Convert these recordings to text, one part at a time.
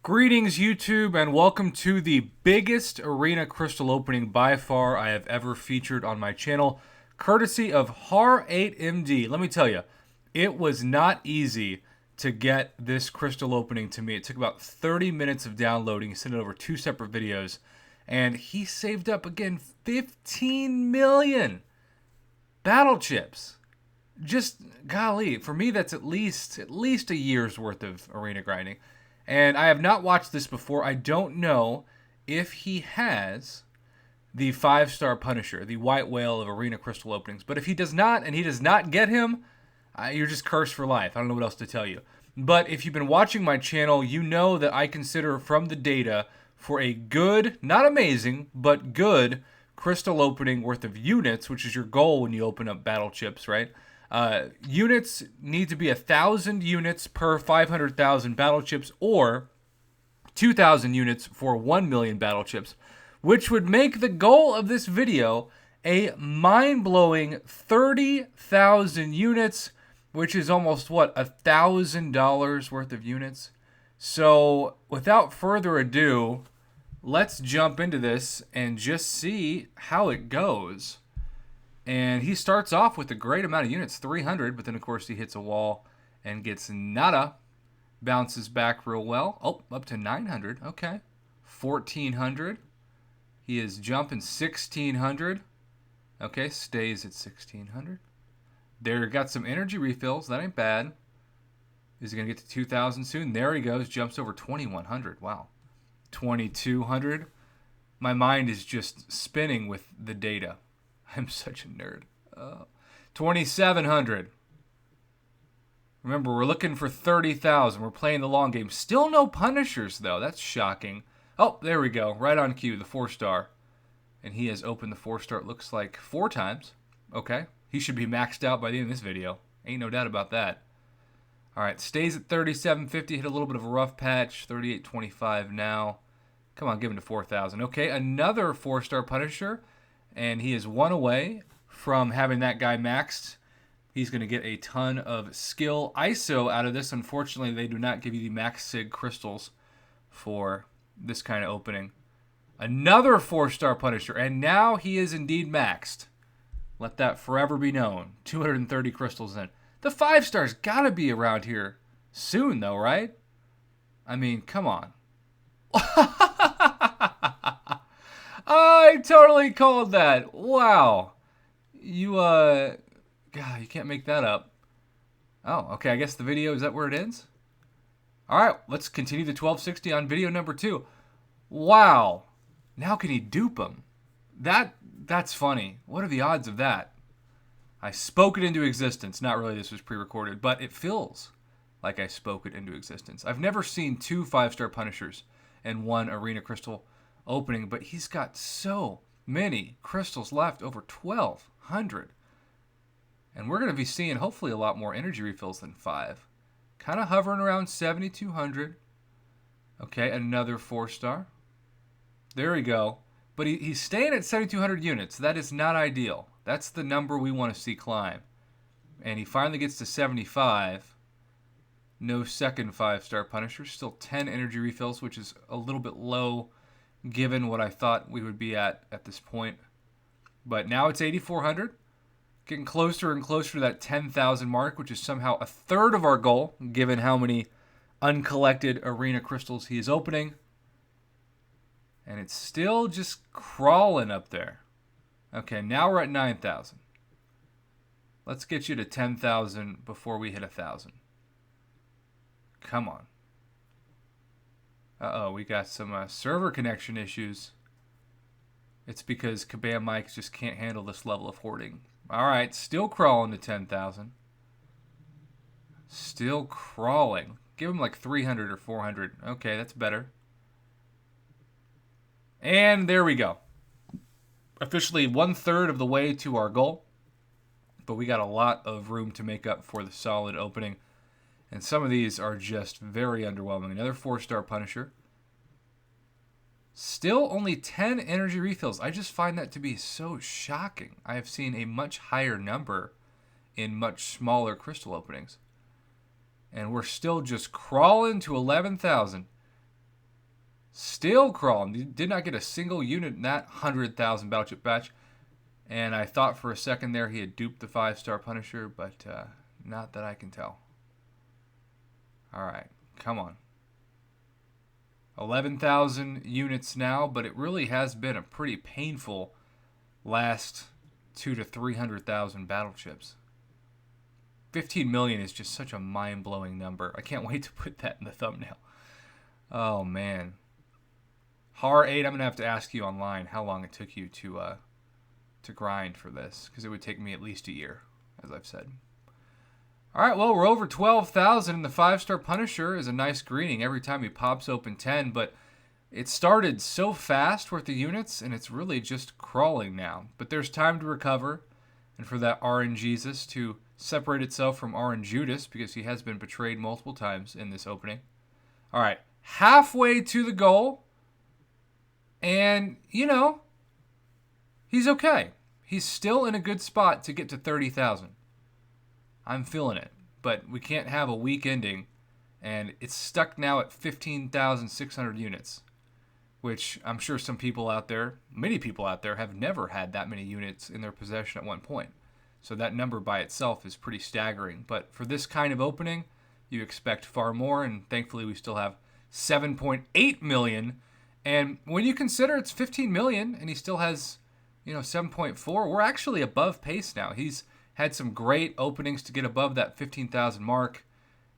Greetings, YouTube, and welcome to the biggest arena crystal opening by far I have ever featured on my channel, courtesy of Har8MD. Let me tell you, it was not easy to get this crystal opening to me. It took about 30 minutes of downloading. He sent it over two separate videos, and he saved up, again, 15 million battle chips. Just, golly, for me, that's at least a year's worth of arena grinding. And I have not watched this before. I don't know if he has the 5-star Punisher, the white whale of arena crystal openings. But if he does not, and he does not get him, you're just cursed for life. I don't know what else to tell you. But if you've been watching my channel, you know that I consider from the data for a good, not amazing, but good crystal opening worth of units, which is your goal when you open up battle chips, right? Units need to be 1,000 units per 500,000 battle chips, or 2,000 units for 1 million battle chips, which would make the goal of this video a mind-blowing 30,000 units, which is almost, what, $1,000 worth of units? So, without further ado, let's jump into this and just see how it goes. And he starts off with a great amount of units, 300, but then, of course, he hits a wall and gets nada. Bounces back real well. Oh, up to 900. Okay. 1,400. He is jumping 1,600. Okay, stays at 1,600. There, got some energy refills. That ain't bad. Is he going to get to 2,000 soon? There he goes. Jumps over 2,100. Wow. 2,200. My mind is just spinning with the data. I'm such a nerd. 2,700. Remember, we're looking for 30,000. We're playing the long game. Still no Punishers, though. That's shocking. Oh, there we go. Right on cue, the 4-star. And he has opened the 4-star, it looks like, 4 times. Okay. He should be maxed out by the end of this video. Ain't no doubt about that. All right, stays at 3,750. Hit a little bit of a rough patch. 3,825 now. Come on, give him to 4,000. Okay, another 4-star Punisher. And he is one away from having that guy maxed. He's going to get a ton of skill ISO out of this. Unfortunately, they do not give you the max sig crystals for this kind of opening. Another 4-star Punisher, and now he is indeed maxed. Let that forever be known. 230 crystals in. The 5-star's got to be around here soon, though, right? I mean, come on. I totally called that. Wow. God, you can't make that up. Oh, okay, I guess the video, is that where it ends? All right, let's continue the 1260 on video number 2. Wow. Now can he dupe him? That's funny. What are the odds of that? I spoke it into existence. Not really, this was pre-recorded, but it feels like I spoke it into existence. I've never seen 2 5-star Punishers and 1 Arena Crystal opening, but he's got so many crystals left, over 1,200. And we're going to be seeing hopefully a lot more energy refills than 5. Kind of hovering around 7,200. Okay, another 4-star. There we go. But he's staying at 7,200 units. That is not ideal. That's the number we want to see climb. And he finally gets to 75. No second 5-star Punisher. Still 10 energy refills, which is a little bit low given what I thought we would be at this point. But now it's 8,400. Getting closer and closer to that 10,000 mark, which is somehow a third of our goal, given how many uncollected arena crystals he is opening. And it's still just crawling up there. Okay, now we're at 9,000. Let's get you to 10,000 before we hit 1,000. Come on. Uh-oh, we got some server connection issues. It's because Kabam Mics just can't handle this level of hoarding. All right, still crawling to 10,000. Still crawling. Give him like 300 or 400. Okay, that's better. And there we go. Officially 1/3 of the way to our goal. But we got a lot of room to make up for the solid opening. And some of these are just very underwhelming. Another 4-star Punisher. Still only 10 energy refills. I just find that to be so shocking. I have seen a much higher number in much smaller crystal openings. And we're still just crawling to 11,000. Still crawling. Did not get a single unit in that 100,000 battle chip batch. And I thought for a second there he had duped the 5-star Punisher, but not that I can tell. All right, come on. 11,000 units now, but it really has been a pretty painful last 200,000 to 300,000 battle chips. 15 million is just such a mind-blowing number. I can't wait to put that in the thumbnail. Oh, man. HAR8, I'm going to have to ask you online how long it took you to grind for this, because it would take me at least a year, as I've said. All right, well, we're over 12,000, and the 5-star Punisher is a nice greeting every time he pops open 10, but it started so fast with the units, and it's really just crawling now. But there's time to recover, and for that RNGesus to separate itself from RNJudas, because he has been betrayed multiple times in this opening. All right, halfway to the goal, and, you know, he's okay. He's still in a good spot to get to 30,000. I'm feeling it, but we can't have a weak ending, and it's stuck now at 15,600 units, which I'm sure some people out there, many people out there, have never had that many units in their possession at one point. So that number by itself is pretty staggering. But for this kind of opening, you expect far more, and thankfully we still have 7.8 million. And when you consider it's 15 million and he still has, 7.4, we're actually above pace now. He's had some great openings to get above that 15,000 mark,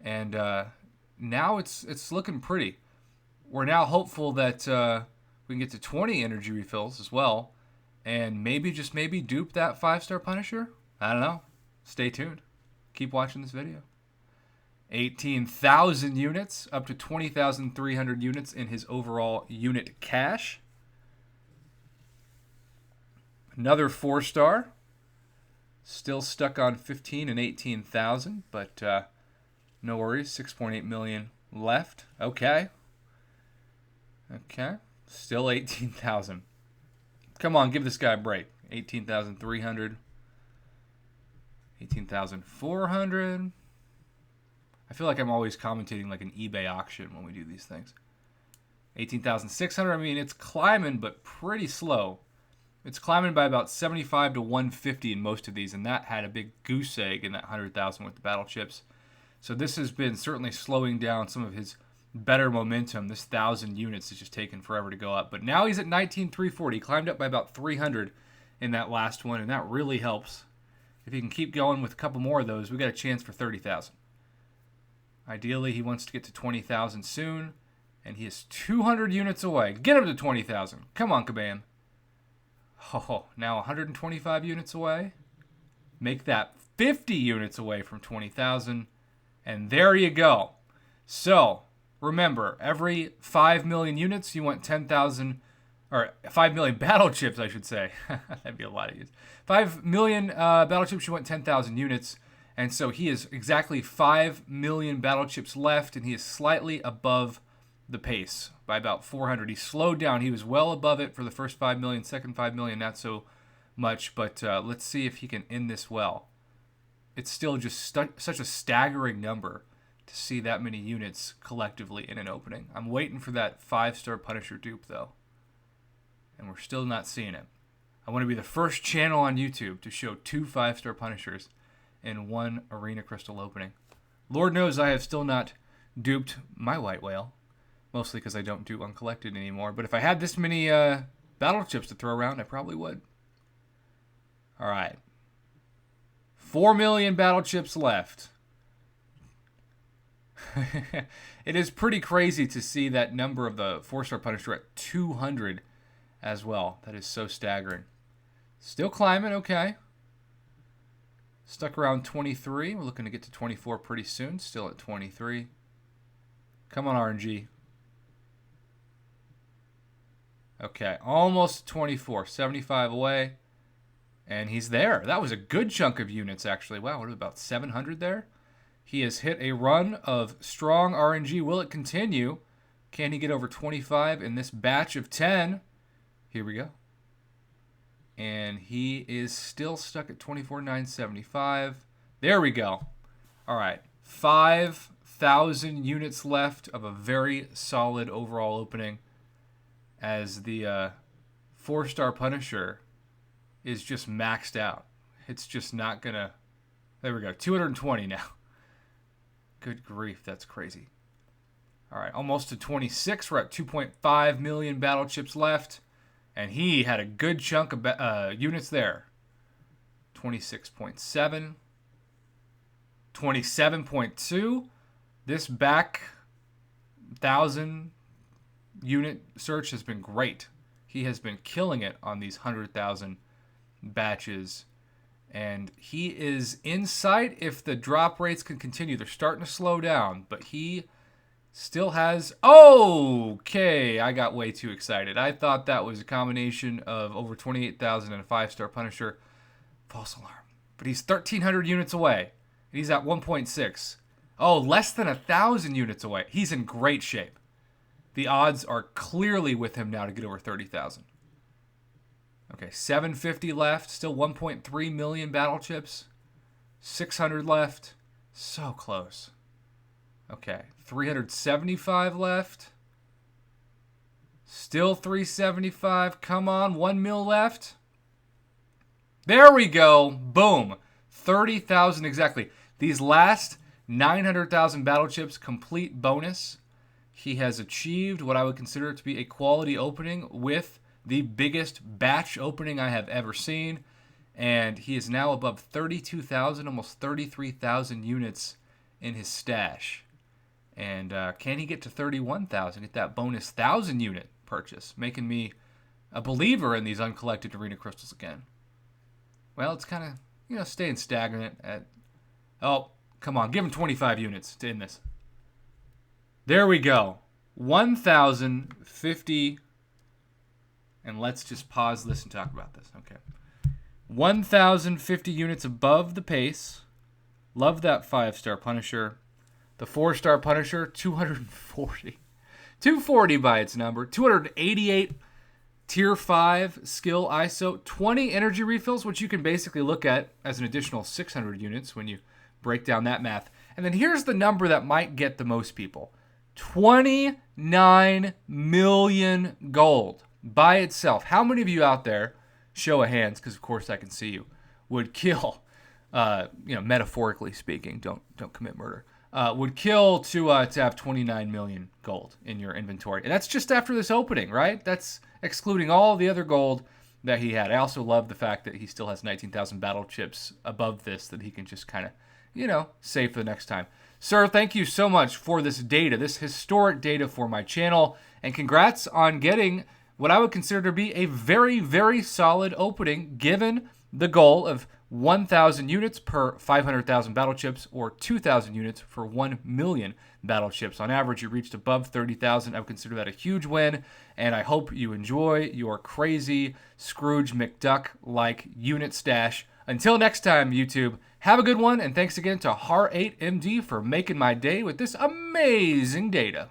and now it's looking pretty. We're now hopeful that we can get to 20 energy refills as well, and maybe, just maybe, dupe that 5-star Punisher. I don't know. Stay tuned. Keep watching this video. 18,000 units, up to 20,300 units in his overall unit cache. Another 4-star. Still stuck on 15 and 18,000, but no worries. 6.8 million left. Okay. Still 18,000. Come on, give this guy a break. 18,300. 18,400. I feel like I'm always commentating like an eBay auction when we do these things. 18,600. I mean, it's climbing, but pretty slow. It's climbing by about 75 to 150 in most of these, and that had a big goose egg in that 100,000 with the battle chips. So this has been certainly slowing down some of his better momentum. This 1,000 units is just taking forever to go up. But now he's at 19,340. He climbed up by about 300 in that last one, and that really helps. If he can keep going with a couple more of those, we got a chance for 30,000. Ideally, he wants to get to 20,000 soon, and he is 200 units away. Get him to 20,000. Come on, Kabam. Oh, now 125 units away. Make that 50 units away from 20,000. And there you go. So, remember, every 5 million units, you want 10,000, or 5 million battle chips, I should say. That'd be a lot of units. 5 million battle chips, you want 10,000 units. And so he is exactly 5 million battle chips left, and he is slightly above the pace by about 400. He slowed down. He was well above it for the first 5 million, second 5 million, not so much. But let's see if he can end this well. It's still just such a staggering number to see that many units collectively in an opening. I'm waiting for that 5-star Punisher dupe, though. And we're still not seeing it. I want to be the first channel on YouTube to show 2 5-star Punishers in one Arena Crystal opening. Lord knows I have still not duped my White Whale. Mostly because I don't do uncollected anymore. But if I had this many battle chips to throw around, I probably would. All right. 4 million battle chips left. It is pretty crazy to see that number of the 4-star Punisher at 200 as well. That is so staggering. Still climbing, okay. Stuck around 23. We're looking to get to 24 pretty soon. Still at 23. Come on, RNG. Okay, almost 24. 75 away. And he's there. That was a good chunk of units, actually. Wow, what about 700 there? He has hit a run of strong RNG. Will it continue? Can he get over 25 in this batch of 10? Here we go. And he is still stuck at 24,975. There we go. All right. 5,000 units left of a very solid overall opening. as the 4-star Punisher is just maxed out. It's just not going to... There we go. 220 now. Good grief. That's crazy. All right. Almost to 26. We're at 2.5 million battle chips left. And he had a good chunk of units there. 26.7. 27.2. This back 1,000 unit search has been great. He has been killing it on these 100,000 batches. And he is in sight if the drop rates can continue. They're starting to slow down, but he still has... Okay, I got way too excited. I thought that was a combination of over 28,000 and a 5-star Punisher. False alarm. But he's 1,300 units away. And he's at 1.6. Oh, less than 1,000 units away. He's in great shape. The odds are clearly with him now to get over 30,000. Okay, 750 left. Still 1.3 million battle chips. 600 left. So close. Okay, 375 left. Still 375. Come on, 1 mil left. There we go. Boom. 30,000 exactly. These last 900,000 battle chips complete bonus. He has achieved what I would consider to be a quality opening with the biggest batch opening I have ever seen. And he is now above 32,000, almost 33,000 units in his stash. And can he get to 31,000, get that bonus 1,000 unit purchase, making me a believer in these uncollected arena crystals again? Well, it's kind of, staying stagnant at... Oh, come on, give him 25 units to end this. There we go. 1,050... And let's just pause this and talk about this. Okay. 1,050 units above the pace. Love that 5-star Punisher. The 4-star Punisher, 240. 240 by its number. 288 tier 5 skill ISO. 20 energy refills, which you can basically look at as an additional 600 units when you break down that math. And then here's the number that might get the most people. 29 million gold. By itself. How many of you out there, show of hands, because of course I can see you, would kill, metaphorically speaking, don't commit murder, would kill to have 29 million gold in your inventory? And that's just after this opening, right? That's excluding all the other gold that he had. I also love the fact that he still has 19,000 battle chips above this that he can just kind of, save for the next time. Sir, thank you so much for this data, this historic data for my channel, and congrats on getting what I would consider to be a very, very solid opening, given the goal of 1,000 units per 500,000 battle chips, or 2,000 units for 1 million battle chips. On average, you reached above 30,000. I would consider that a huge win, and I hope you enjoy your crazy Scrooge McDuck-like unit stash. Until next time, YouTube, have a good one, and thanks again to Har8MD for making my day with this amazing data.